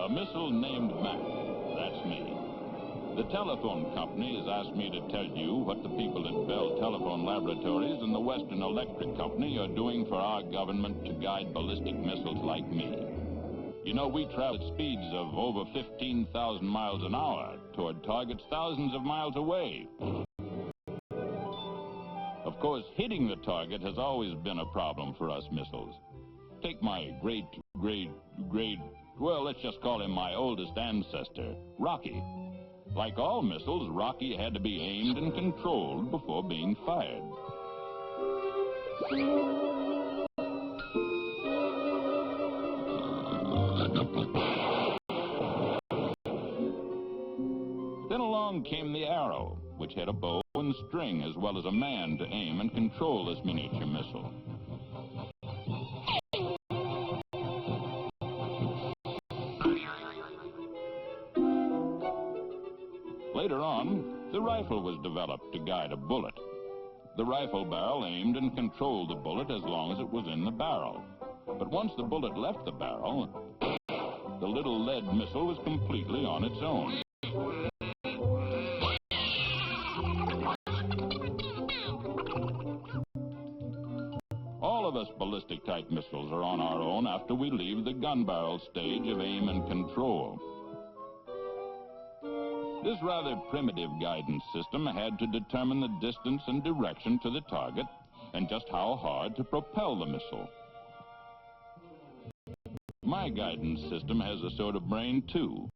A missile named Mac. That's me. The telephone company has asked me to tell you what the people at Bell Telephone Laboratories and the Western Electric Company are doing for our government to guide ballistic missiles like me. You know, we travel at speeds of over 15,000 miles an hour toward targets thousands of miles away. Of course, hitting the target has always been a problem for us missiles. Take my well, let's just call him my oldest ancestor, Rocky. Like all missiles, Rocky had to be aimed and controlled before being fired. Then along came the arrow, which had a bow and string as well as a man to aim and control this miniature missile. Later on, the rifle was developed to guide a bullet. The rifle barrel aimed and controlled the bullet as long as it was in the barrel. But once the bullet left the barrel, the little lead missile was completely on its own. All of us ballistic-type missiles are on our own after we leave the gun barrel stage of aim and control. This rather primitive guidance system had to determine the distance and direction to the target and just how hard to propel the missile. My guidance system has a sort of brain, too.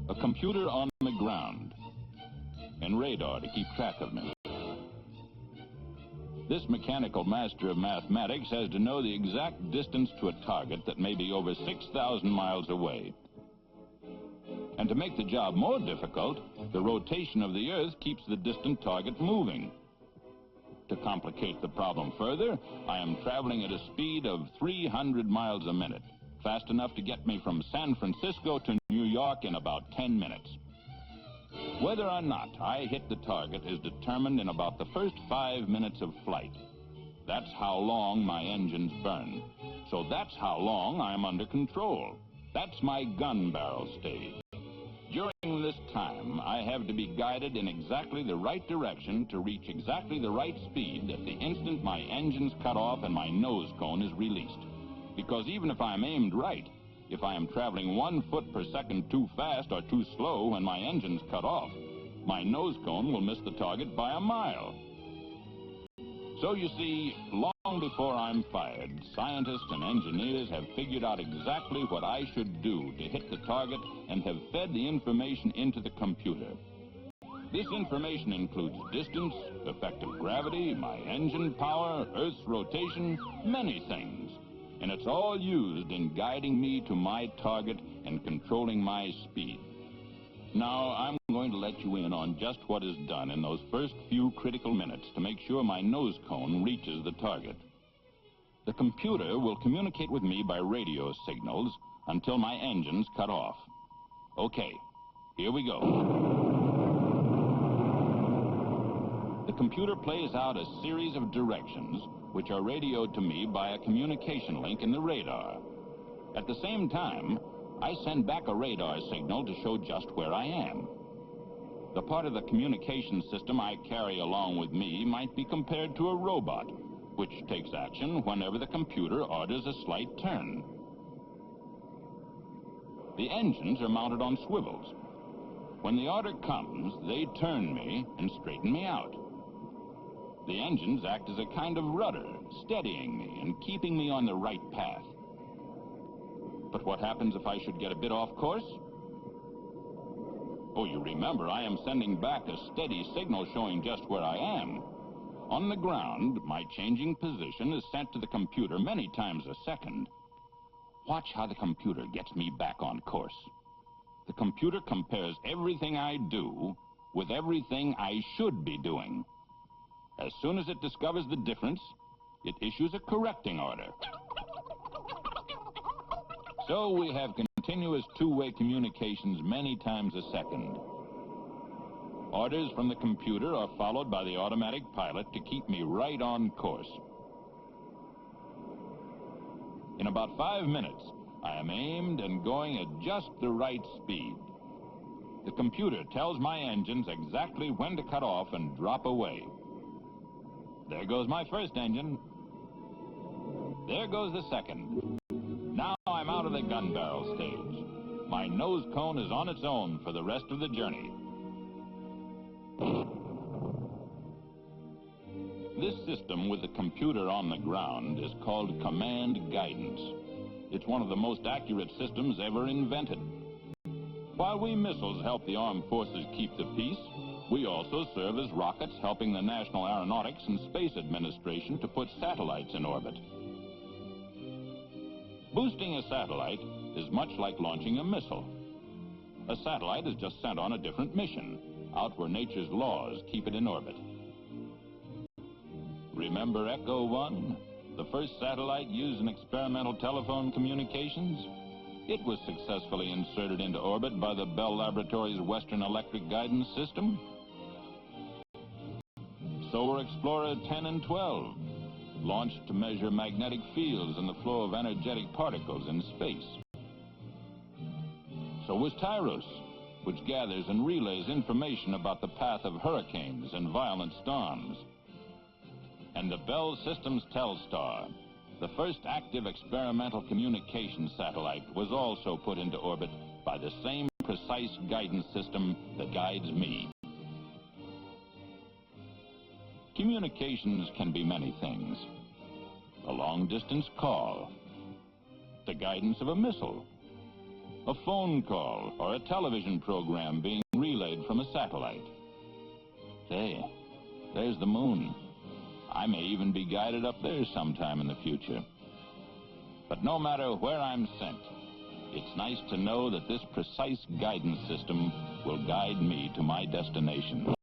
A computer on the ground and radar to keep track of me. This mechanical master of mathematics has to know the exact distance to a target that may be over 6,000 miles away. And to make the job more difficult, the rotation of the Earth keeps the distant target moving. To complicate the problem further, I am traveling at a speed of 300 miles a minute, fast enough to get me from San Francisco to New York in about 10 minutes. Whether or not I hit the target is determined in about the first 5 minutes of flight. That's how long my engines burn. So that's how long I'm under control. That's my gun barrel stage. During this time, I have to be guided in exactly the right direction to reach exactly the right speed at the instant my engine's cut off and my nose cone is released. Because even if I'm aimed right, if I am traveling 1 foot per second too fast or too slow when my engine's cut off, my nose cone will miss the target by a mile. So you see, long before I'm fired, scientists and engineers have figured out exactly what I should do to hit the target and have fed the information into the computer. This information includes distance, effective gravity, my engine power, Earth's rotation, many things. And it's all used in guiding me to my target and controlling my speed. Now, I'm going to let you in on just what is done in those first few critical minutes to make sure my nose cone reaches the target. The computer will communicate with me by radio signals until my engine's cut off. Okay, here we go. The computer plays out a series of directions which are radioed to me by a communication link in the radar. At the same time, I send back a radar signal to show just where I am. The part of the communication system I carry along with me might be compared to a robot, which takes action whenever the computer orders a slight turn. The engines are mounted on swivels. When the order comes, they turn me and straighten me out. The engines act as a kind of rudder, steadying me and keeping me on the right path. But what happens if I should get a bit off course? Oh, you remember, I am sending back a steady signal showing just where I am. On the ground, my changing position is sent to the computer many times a second. Watch how the computer gets me back on course. The computer compares everything I do with everything I should be doing. As soon as it discovers the difference, it issues a correcting order. So we have continuous two-way communications many times a second. Orders from the computer are followed by the automatic pilot to keep me right on course. In about 5 minutes, I am aimed and going at just the right speed. The computer tells my engines exactly when to cut off and drop away. There goes my first engine. There goes the second. Now I'm out of the gun barrel stage. My nose cone is on its own for the rest of the journey. This system with the computer on the ground is called command guidance. It's one of the most accurate systems ever invented. While we missiles help the armed forces keep the peace, we also serve as rockets helping the National Aeronautics and Space Administration to put satellites in orbit. Boosting a satellite is much like launching a missile. A satellite is just sent on a different mission, out where nature's laws keep it in orbit. Remember Echo 1, the first satellite used in experimental telephone communications? It was successfully inserted into orbit by the Bell Laboratories Western Electric Guidance System. So were Explorer 10 and 12, launched to measure magnetic fields and the flow of energetic particles in space. So was Tyros, which gathers and relays information about the path of hurricanes and violent storms. And the Bell Systems Telstar, the first active experimental communication satellite, was also put into orbit by the same precise guidance system that guides me. Communications can be many things. A long-distance call, the guidance of a missile, a phone call, or a television program being relayed from a satellite. Hey, there's the moon. I may even be guided up there sometime in the future. But no matter where I'm sent, it's nice to know that this precise guidance system will guide me to my destination.